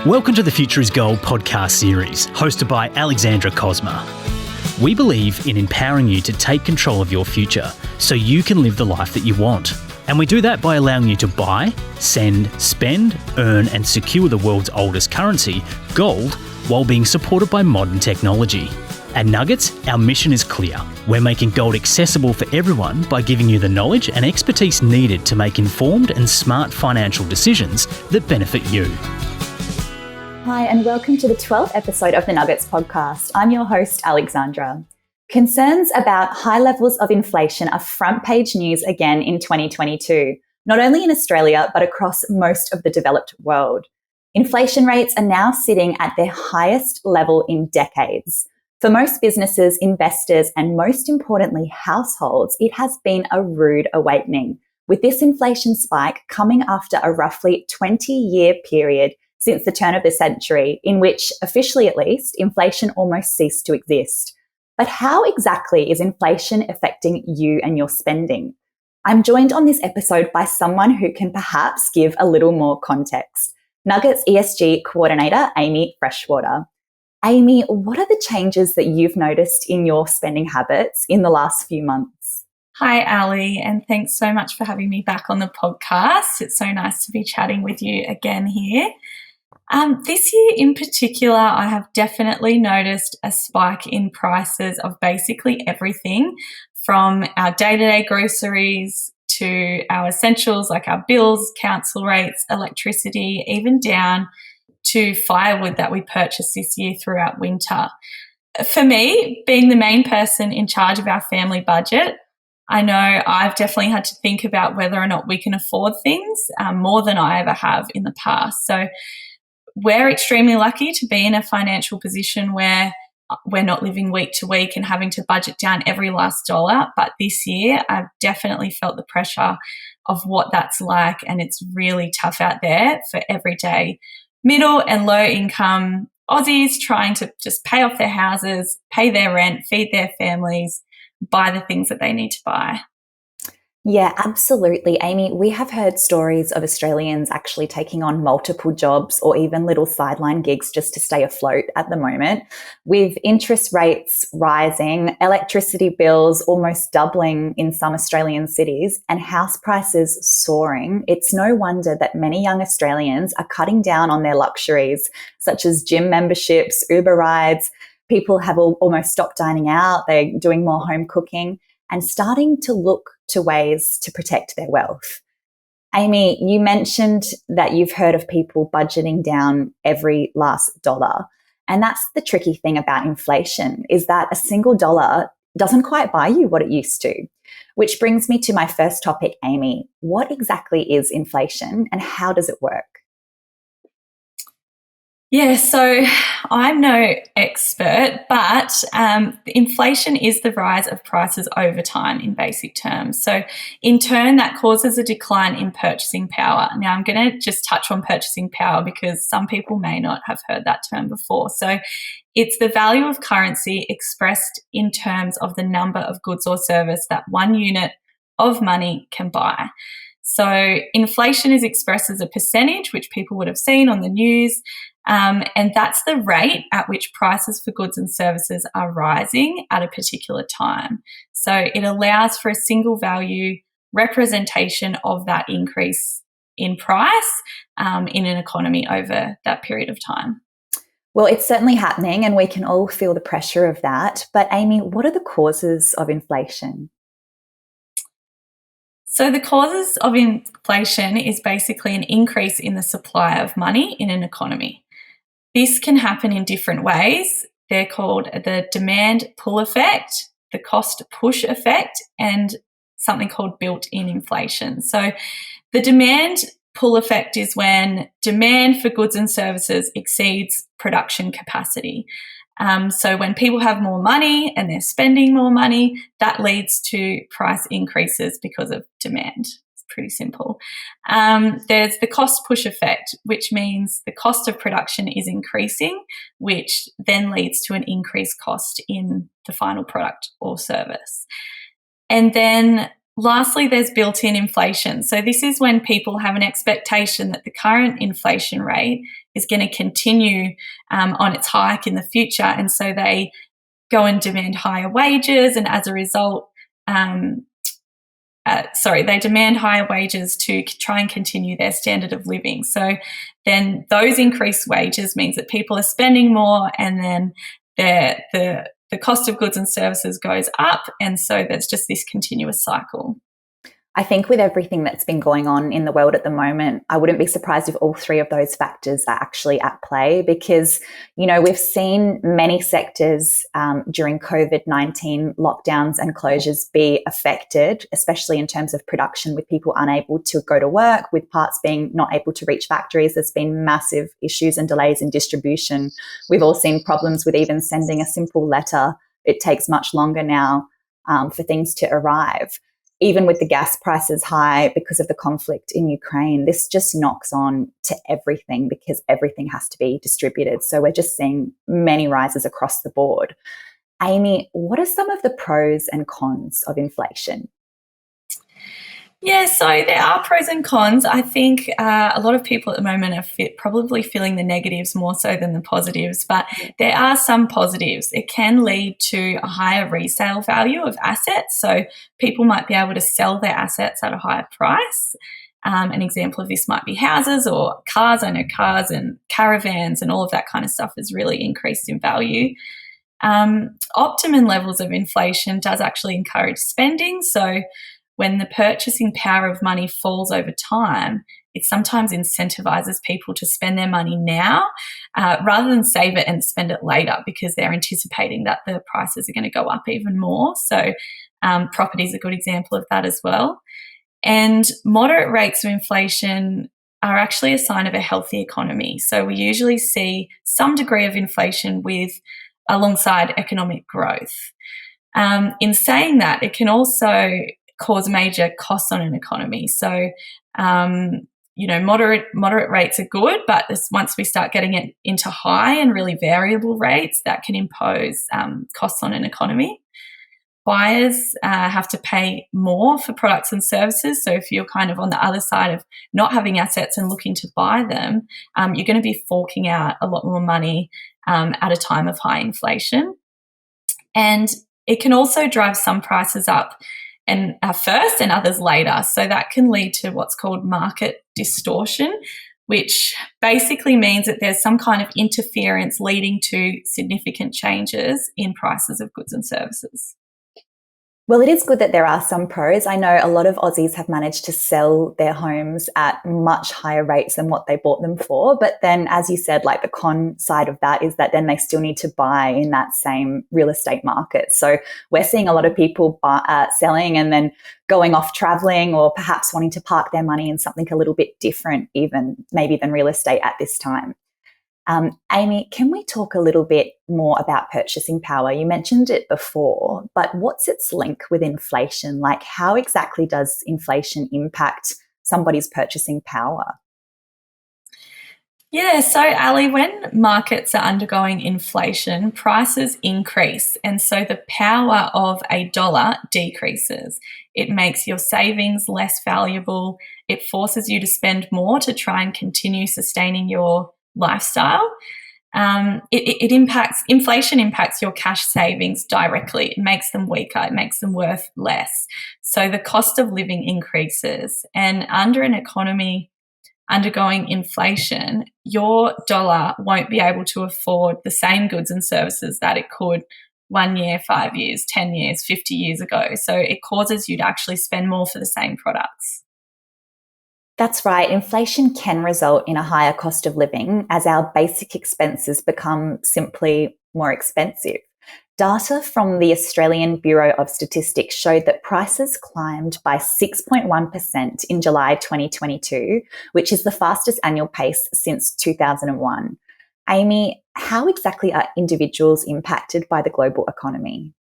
Welcome to the Future is Gold podcast series, hosted by Alexandra. We believe in empowering you to take control of your future so you can live the life that you want. And we do that by allowing you to buy, send, spend, earn and secure the world's oldest currency, gold, while being supported by modern technology. At Nauggets, our mission is clear. We're making gold accessible for everyone by giving you the knowledge and expertise needed to make informed and smart financial decisions that benefit you. Hi, and welcome to the 12th episode of the Nauggets podcast. I'm your host, Alexandra. Concerns about high levels of inflation are front page news again in 2022, not only in Australia, but across most of the developed world. Inflation rates are now sitting at their highest level in decades. For most businesses, investors, and most importantly, households, it has been a rude awakening, with this inflation spike coming after a roughly 20-year period since the turn of the century, in which, officially at least, inflation almost ceased to exist. But how exactly is inflation affecting you and your spending? I'm joined on this episode by someone who can perhaps give a little more context. Nauggets ESG Coordinator, Amy Freshwater. Amy, what are the changes that you've noticed in your spending habits in the last few months? Hi, Ali, and thanks so much for having me back on the podcast. It's so nice to be chatting with you again here. This year in particular, I have definitely noticed a spike in prices of basically everything, from our day-to-day groceries to our essentials like our bills, council rates, electricity, even down to firewood that we purchased this year throughout winter. For me, being the main person in charge of our family budget, I know I've definitely had to think about whether or not we can afford things more than I ever have in the past. So we're extremely lucky to be in a financial position where we're not living week to week and having to budget down every last dollar. But this year, I've definitely felt the pressure of what that's like, and it's really tough out there for everyday middle and low income Aussies trying to just pay off their houses, pay their rent, feed their families, buy the things that they need to buy. Yeah, absolutely. Amy, we have heard stories of Australians actually taking on multiple jobs or even little sideline gigs just to stay afloat at the moment. With interest rates rising, electricity bills almost doubling in some Australian cities, and house prices soaring, it's no wonder that many young Australians are cutting down on their luxuries, such as gym memberships, Uber rides. People have almost stopped dining out. They're doing more home cooking and starting to look to ways to protect their wealth. Amy, you mentioned that you've heard of people budgeting down every last dollar. And that's the tricky thing about inflation, is that a single dollar doesn't quite buy you what it used to. Which brings me to my first topic, Amy. What exactly is inflation and how does it work? Yeah, so I'm no expert, but inflation is the rise of prices over time in basic terms. So in turn, that causes a decline in purchasing power. Now, I'm going to just touch on purchasing power because some people may not have heard that term before. So it's the value of currency expressed in terms of the number of goods or service that one unit of money can buy. So inflation is expressed as a percentage, which people would have seen on the news. And that's the rate at which prices for goods and services are rising at a particular time. So it allows for a single value representation of that increase in price in an economy over that period of time. Well, it's certainly happening and we can all feel the pressure of that. But Amy, what are the causes of inflation? So the causes of inflation is basically an increase in the supply of money in an economy. This can happen in different ways. They're called the demand pull effect, the cost push effect, and something called built-in inflation. So the demand pull effect is when demand for goods and services exceeds production capacity. So when people have more money and they're spending more money, that leads to price increases because of demand. Pretty simple. There's the cost push effect, which means the cost of production is increasing, which then leads to an increased cost in the final product or service. And then lastly, there's built-in inflation. So this is when people have an expectation that the current inflation rate is going to continue on its hike in the future, and so they go and demand higher wages, and as a result, they demand higher wages to try and continue their standard of living. So then those increased wages means that people are spending more, and then the cost of goods and services goes up, and so there's just this continuous cycle. I think with everything that's been going on in the world at the moment, I wouldn't be surprised if all three of those factors are actually at play because, we've seen many sectors during COVID-19 lockdowns and closures be affected, especially in terms of production, with people unable to go to work, with parts being not able to reach factories. There's been massive issues and delays in distribution. We've all seen problems with even sending a simple letter. It takes much longer now for things to arrive. Even with the gas prices high because of the conflict in Ukraine, this just knocks on to everything because everything has to be distributed. So we're just seeing many rises across the board. Amy, what are some of the pros and cons of inflation? Yeah, so there are pros and cons. I think a lot of people at the moment are probably feeling the negatives more so than the positives, but there are some positives. It can lead to a higher resale value of assets. So people might be able to sell their assets at a higher price. An example of this might be houses or cars. I know cars and caravans and all of that kind of stuff has really increased in value. Optimum levels of inflation does actually encourage spending. So when the purchasing power of money falls over time, it sometimes incentivizes people to spend their money now rather than save it and spend it later because they're anticipating that the prices are going to go up even more. So property is a good example of that as well. And moderate rates of inflation are actually a sign of a healthy economy. So we usually see some degree of inflation alongside economic growth. In saying that, it can also cause major costs on an economy. So, moderate rates are good, but once we start getting it into high and really variable rates, that can impose costs on an economy. Buyers have to pay more for products and services. So if you're kind of on the other side of not having assets and looking to buy them, you're going to be forking out a lot more money at a time of high inflation. And it can also drive some prices up and first and others later. So that can lead to what's called market distortion, which basically means that there's some kind of interference leading to significant changes in prices of goods and services. Well, it is good that there are some pros. I know a lot of Aussies have managed to sell their homes at much higher rates than what they bought them for. But then, as you said, like the con side of that is that then they still need to buy in that same real estate market. So we're seeing a lot of people selling and then going off traveling or perhaps wanting to park their money in something a little bit different, even maybe than real estate at this time. Amy, can we talk a little bit more about purchasing power? You mentioned it before, but what's its link with inflation? Like, how exactly does inflation impact somebody's purchasing power? Yeah, so Ali, when markets are undergoing inflation, prices increase, and so the power of a dollar decreases. It makes your savings less valuable. It forces you to spend more to try and continue sustaining your lifestyle. Inflation impacts your cash savings directly. It makes them weaker. It makes them worth less. So the cost of living increases. And under an economy undergoing inflation, your dollar won't be able to afford the same goods and services that it could 1 year, 5 years, 10 years, 50 years ago. So it causes you to actually spend more for the same products. That's right. Inflation can result in a higher cost of living as our basic expenses become simply more expensive. Data from the Australian Bureau of Statistics showed that prices climbed by 6.1% in July 2022, which is the fastest annual pace since 2001. Amy, how exactly are individuals impacted by the global economy?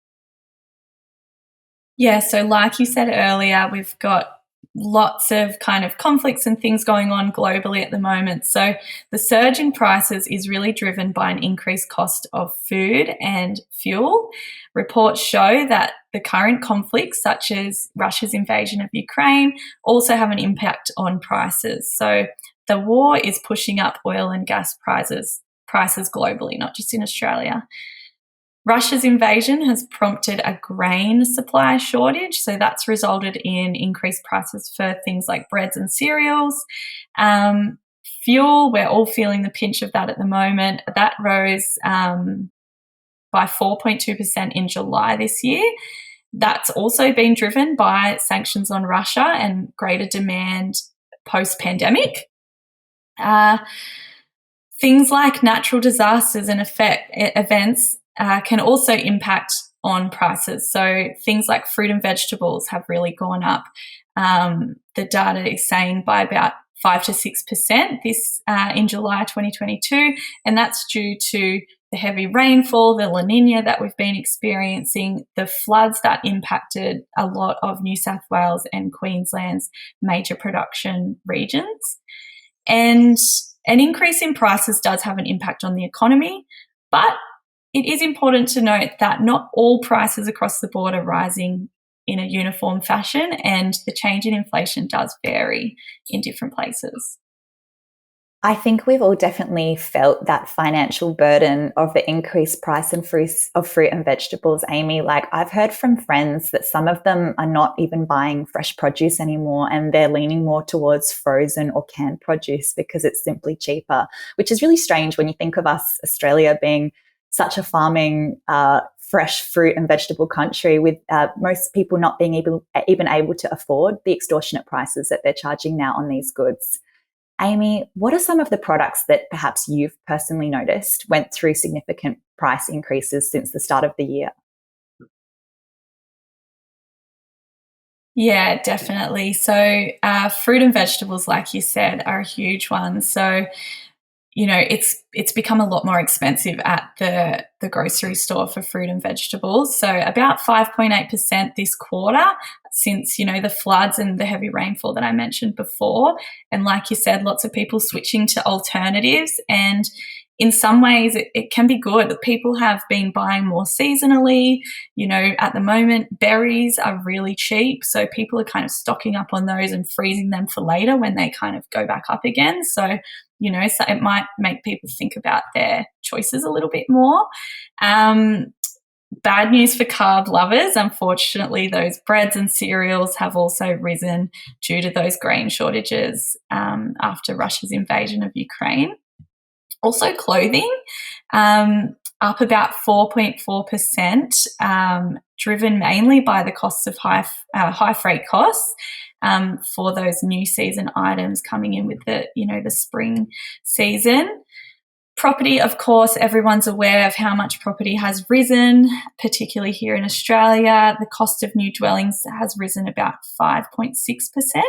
Yeah, so like you said earlier, we've got lots of kind of conflicts and things going on globally at the moment. So the surge in prices is really driven by an increased cost of food and fuel. Reports show that the current conflicts, such as Russia's invasion of Ukraine, also have an impact on prices. So the war is pushing up oil and gas prices globally, not just in Australia. Russia's invasion has prompted a grain supply shortage, so that's resulted in increased prices for things like breads and cereals. Fuel, we're all feeling the pinch of that at the moment. That rose by 4.2% in July this year. That's also been driven by sanctions on Russia and greater demand post-pandemic. Things like natural disasters and events can also impact on prices. So things like fruit and vegetables have really gone up. The data is saying by about 5 to 6% this in July 2022, and that's due to the heavy rainfall, the La Nina that we've been experiencing, the floods that impacted a lot of New South Wales and Queensland's major production regions. And an increase in prices does have an impact on the economy, but it is important to note that not all prices across the board are rising in a uniform fashion, and the change in inflation does vary in different places. I think we've all definitely felt that financial burden of the increased price of fruit and vegetables, Amy. Like, I've heard from friends that some of them are not even buying fresh produce anymore, and they're leaning more towards frozen or canned produce because it's simply cheaper, which is really strange when you think of us, Australia, being such a farming, fresh fruit and vegetable country, with most people not being even able to afford the extortionate prices that they're charging now on these goods. Amy, what are some of the products that perhaps you've personally noticed went through significant price increases since the start of the year? Yeah, definitely. So fruit and vegetables, like you said, are a huge one. So it's become a lot more expensive at the grocery store for fruit and vegetables. So about 5.8% this quarter since, the floods and the heavy rainfall that I mentioned before. And like you said, lots of people switching to alternatives. And in some ways, it can be good. People have been buying more seasonally. At the moment, berries are really cheap. So people are kind of stocking up on those and freezing them for later when they kind of go back up again. So so it might make people think about their choices a little bit more. Bad news for carb lovers. Unfortunately, those breads and cereals have also risen due to those grain shortages after Russia's invasion of Ukraine. Also clothing, up about 4.4%, driven mainly by the costs of high freight costs. For those new season items coming in with the spring season. Property, of course, everyone's aware of how much property has risen, particularly here in Australia. The cost of new dwellings has risen about 5.6%.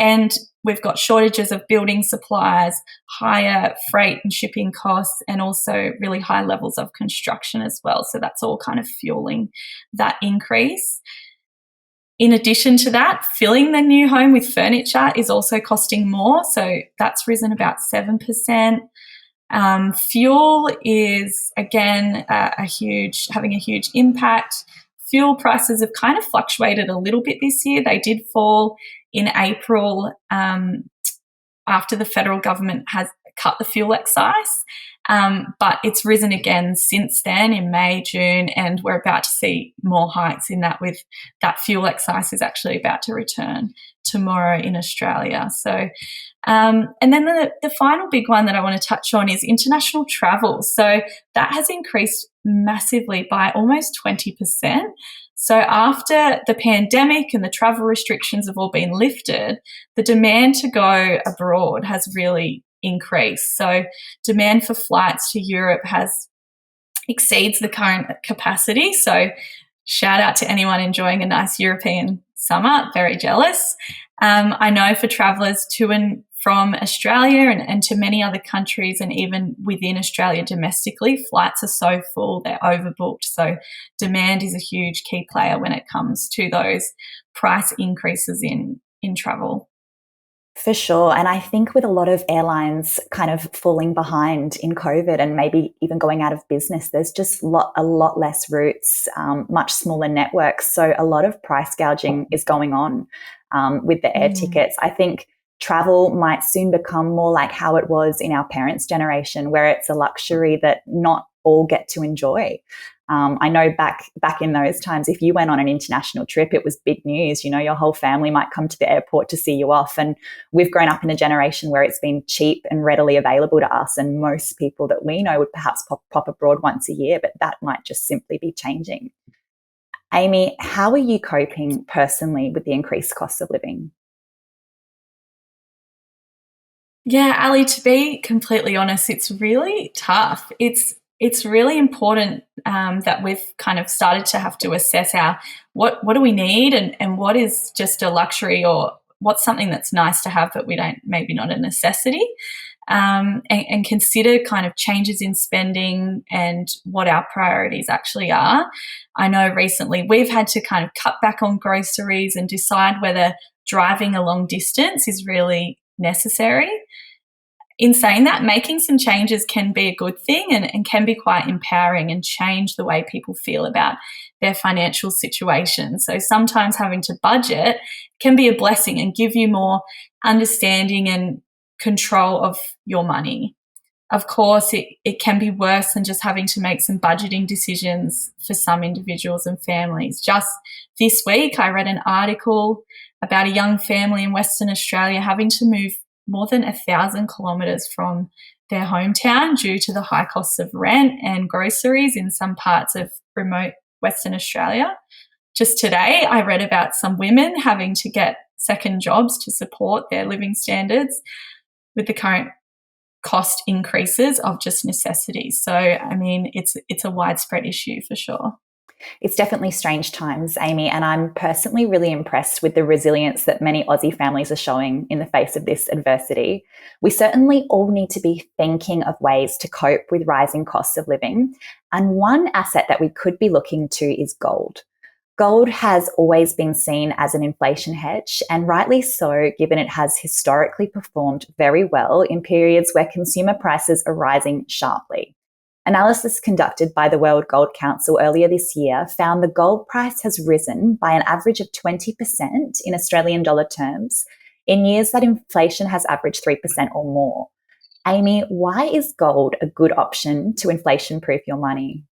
And we've got shortages of building supplies, higher freight and shipping costs, and also really high levels of construction as well. So that's all kind of fueling that increase. In addition to that, filling the new home with furniture is also costing more. So that's risen about 7%. Fuel is, again, having a huge impact. Fuel prices have kind of fluctuated a little bit this year. They did fall in April after the federal government has cut the fuel excise. But it's risen again since then in May, June, and we're about to see more hikes in that, with that fuel excise is actually about to return tomorrow in Australia. So, and then the final big one that I want to touch on is international travel. So that has increased massively by almost 20%. So after the pandemic and the travel restrictions have all been lifted, the demand to go abroad has really increase. So demand for flights to Europe exceeds the current capacity. So shout out to anyone enjoying a nice European summer. Very jealous. I know for travellers to and from Australia and to many other countries, and even within Australia domestically, flights are so full, they're overbooked. So demand is a huge key player when it comes to those price increases in travel. For sure. And I think with a lot of airlines kind of falling behind in COVID and maybe even going out of business, there's just a lot less routes, much smaller networks. So a lot of price gouging is going on with the air tickets. I think travel might soon become more like how it was in our parents' generation, where it's a luxury that not all get to enjoy. I know back in those times, if you went on an international trip, it was big news. You know, your whole family might come to the airport to see you off. And we've grown up in a generation where it's been cheap and readily available to us. And most people that we know would perhaps pop abroad once a year, but that might just simply be changing. Amy, how are you coping personally with the increased cost of living? Yeah, Ali, to be completely honest, it's really tough. It's really important that we've kind of started to have to assess what do we need and what is just a luxury, or what's something that's nice to have but maybe not a necessity, and consider kind of changes in spending and what our priorities actually are. I know recently we've had to kind of cut back on groceries and decide whether driving a long distance is really necessary. In saying that, making some changes can be a good thing and can be quite empowering and change the way people feel about their financial situation. So sometimes having to budget can be a blessing and give you more understanding and control of your money. Of course, it can be worse than just having to make some budgeting decisions for some individuals and families. Just this week, I read an article about a young family in Western Australia having to move more than 1,000 kilometres from their hometown due to the high costs of rent and groceries in some parts of remote Western Australia. Just today, I read about some women having to get second jobs to support their living standards with the current cost increases of just necessities. So, I mean, it's a widespread issue for sure. It's definitely strange times, Amy, and I'm personally really impressed with the resilience that many Aussie families are showing in the face of this adversity. We certainly all need to be thinking of ways to cope with rising costs of living, and one asset that we could be looking to is gold. Gold has always been seen as an inflation hedge, and rightly so, given it has historically performed very well in periods where consumer prices are rising sharply. Analysis conducted by the World Gold Council earlier this year found the gold price has risen by an average of 20% in Australian dollar terms in years that inflation has averaged 3% or more. Amy, why is gold a good option to inflation-proof your money?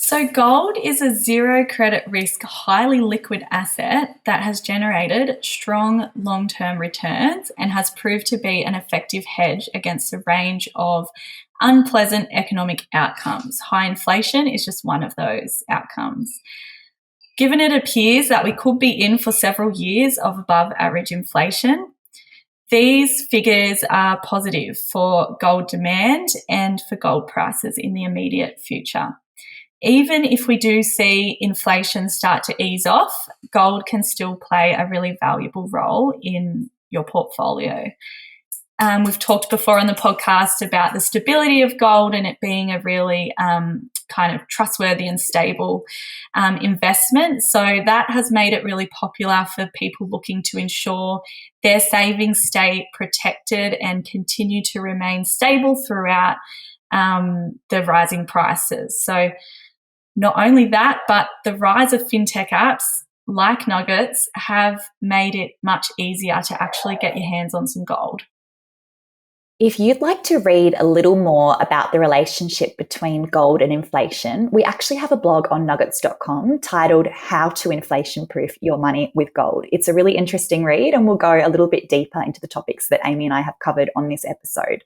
So gold is a zero credit risk, highly liquid asset that has generated strong long-term returns and has proved to be an effective hedge against a range of unpleasant economic outcomes. High inflation is just one of those outcomes. Given it appears that we could be in for several years of above average inflation, these figures are positive for gold demand and for gold prices in the immediate future. Even if we do see inflation start to ease off, gold can still play a really valuable role in your portfolio. We've talked before on the podcast about the stability of gold and it being a really kind of trustworthy and stable investment. So that has made it really popular for people looking to ensure their savings stay protected and continue to remain stable throughout the rising prices. So not only that, but the rise of fintech apps like Nauggets have made it much easier to actually get your hands on some gold. If you'd like to read a little more about the relationship between gold and inflation, we actually have a blog on nauggets.com titled How to Inflation Proof Your Money with Gold. It's a really interesting read and we'll go a little bit deeper into the topics that Amy and I have covered on this episode.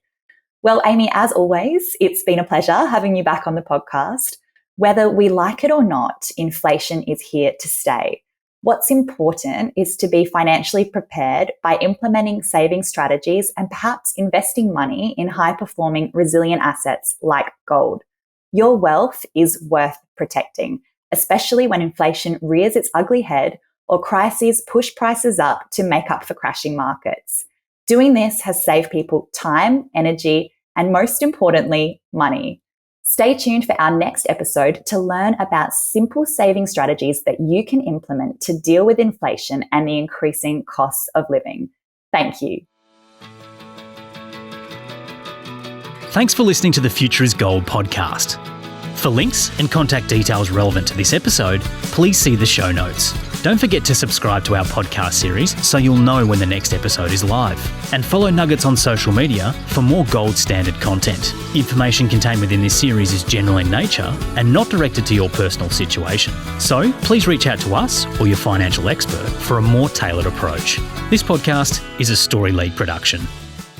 Well, Amy, as always, it's been a pleasure having you back on the podcast. Whether we like it or not, inflation is here to stay. What's important is to be financially prepared by implementing saving strategies and perhaps investing money in high-performing, resilient assets like gold. Your wealth is worth protecting, especially when inflation rears its ugly head or crises push prices up to make up for crashing markets. Doing this has saved people time, energy, and most importantly, money. Stay tuned for our next episode to learn about simple saving strategies that you can implement to deal with inflation and the increasing costs of living. Thank you. Thanks for listening to the Future is Gold podcast. For links and contact details relevant to this episode, please see the show notes. Don't forget to subscribe to our podcast series so you'll know when the next episode is live. And follow Nauggets on social media for more gold standard content. Information contained within this series is general in nature and not directed to your personal situation. So please reach out to us or your financial expert for a more tailored approach. This podcast is a Story League production.